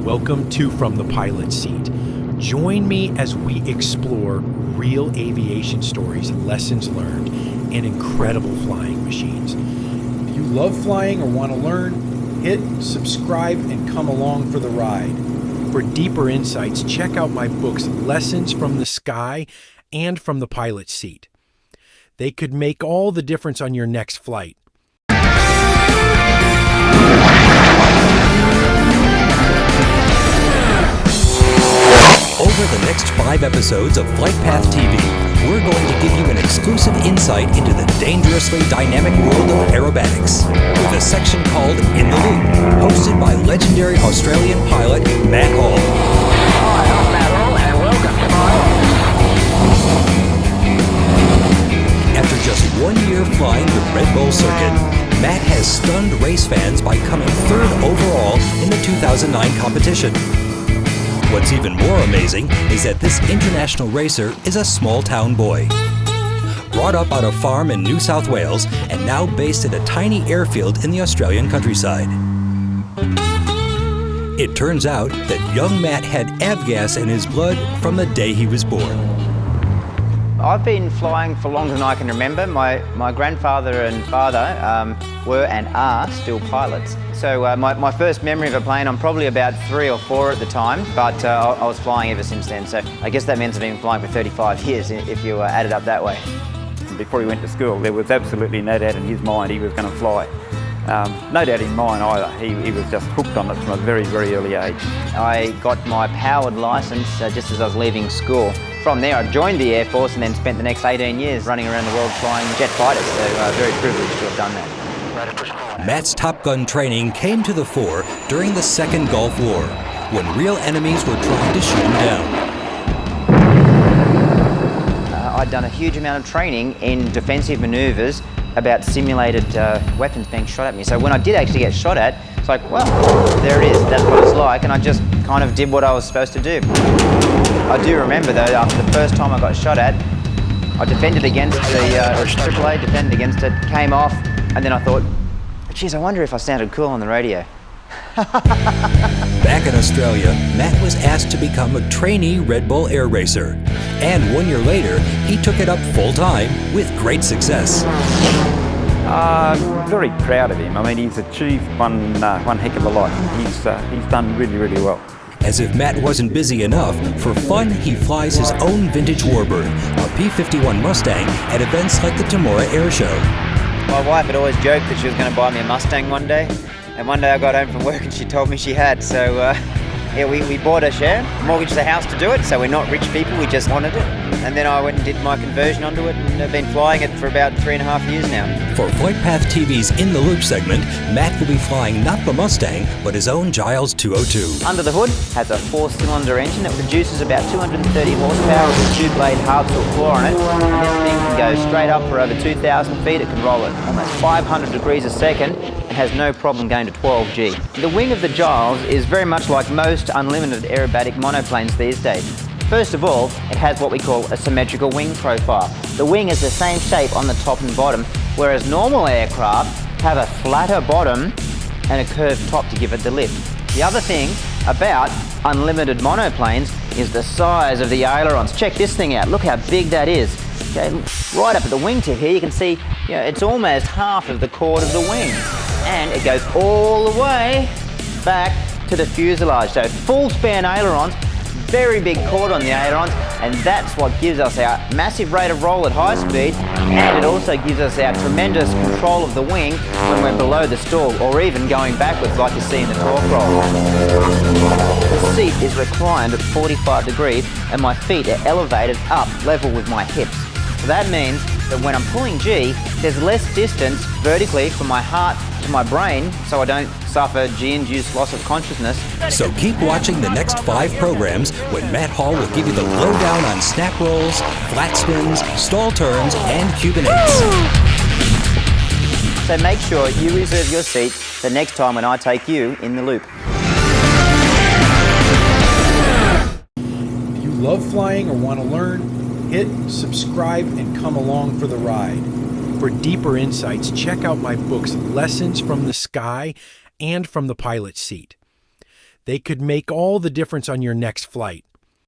Welcome to From the Pilot Seat. Join me as we explore real aviation stories, lessons learned, and incredible flying machines. If you love flying or want to learn, hit subscribe and come along for the ride. For deeper insights, check out my books, Lessons from the Sky and From the Pilot Seat. They could make all the difference on your next flight. Over the next 5 episodes of Flight Path TV, we're going to give you an exclusive insight into the dangerously dynamic world of aerobatics, with a section called In the Loop, hosted by legendary Australian pilot Matt Hall. Hi, I'm Matt Hall, and welcome to my office. After just 1 year flying the Red Bull circuit, Matt has stunned race fans by coming 3rd overall in the 2009 competition. What's even more amazing is that this international racer is a small-town boy. Brought up on a farm in New South Wales and now based at a tiny airfield in the Australian countryside. It turns out that young Matt had avgas in his blood from the day he was born. I've been flying for longer than I can remember. My grandfather and father were and are still pilots. So my first memory of a plane, I'm probably about 3 or 4 at the time, but I was flying ever since then. So I guess that means I've been flying for 35 years if you add it up that way. Before he went to school, there was absolutely no doubt in his mind he was going to fly. No doubt in mine either. He was just hooked on it from a very, very early age. I got my powered licence just as I was leaving school. From there, I joined the Air Force and then spent the next 18 years running around the world flying jet fighters. So very privileged to have done that. Matt's Top Gun training came to the fore during the Second Gulf War, when real enemies were trying to shoot him down. I'd done a huge amount of training in defensive manoeuvres about simulated weapons being shot at me. So when I did actually get shot at, it's like, well, there it is, that's what it's like, and I just kind of did what I was supposed to do. I do remember though, after the first time I got shot at, I defended against the AAA, defended against it, came off, and then I thought, geez, I wonder if I sounded cool on the radio. Back in Australia, Matt was asked to become a trainee Red Bull air racer. And 1 year later, he took it up full-time with great success. Very proud of him. I mean, he's achieved one heck of a lot. He's done really, really well. As if Matt wasn't busy enough, for fun he flies his own vintage Warbird, a P-51 Mustang, at events like the Temora Air Show. My wife had always joked that she was going to buy me a Mustang one day, and one day I got home from work and she told me she had, so yeah, we bought a share, mortgaged the house to do it, so we're not rich people, we just wanted it. And then I went and did my conversion onto it and I've been flying it for about 3.5 years now. For Flight Path TV's In the Loop segment, Matt will be flying not the Mustang, but his own Giles 202. Under the hood has a 4-cylinder engine that produces about 230 horsepower with a 2-blade Hartzell floor on it. And this thing can go straight up for over 2,000 feet. It can roll at almost 500 degrees a second and has no problem going to 12G. The wing of the Giles is very much like most unlimited aerobatic monoplanes these days. First of all, it has what we call a symmetrical wing profile. The wing is the same shape on the top and bottom, whereas normal aircraft have a flatter bottom and a curved top to give it the lift. The other thing about unlimited monoplanes is the size of the ailerons. Check this thing out, look how big that is. Okay, right up at the wingtip here you can see it's almost half of the chord of the wing. And it goes all the way back to the fuselage. So full span ailerons, very big chord on the ailerons, and that's what gives us our massive rate of roll at high speed, and it also gives us our tremendous control of the wing when we're below the stall, or even going backwards like you see in the torque roll. The seat is reclined at 45 degrees, and my feet are elevated up level with my hips. So that means that when I'm pulling G, there's less distance vertically from my heart to my brain, so I don't suffer G-induced loss of consciousness. So keep watching the next 5 programs when Matt Hall will give you the lowdown on snap rolls, flat spins, stall turns, and Cuban 8s. So make sure you reserve your seat the next time when I take you in the loop. If you love flying or want to learn, hit subscribe and come along for the ride. For deeper insights, check out my books, Lessons from the Sky and From the Pilot Seat. They could make all the difference on your next flight.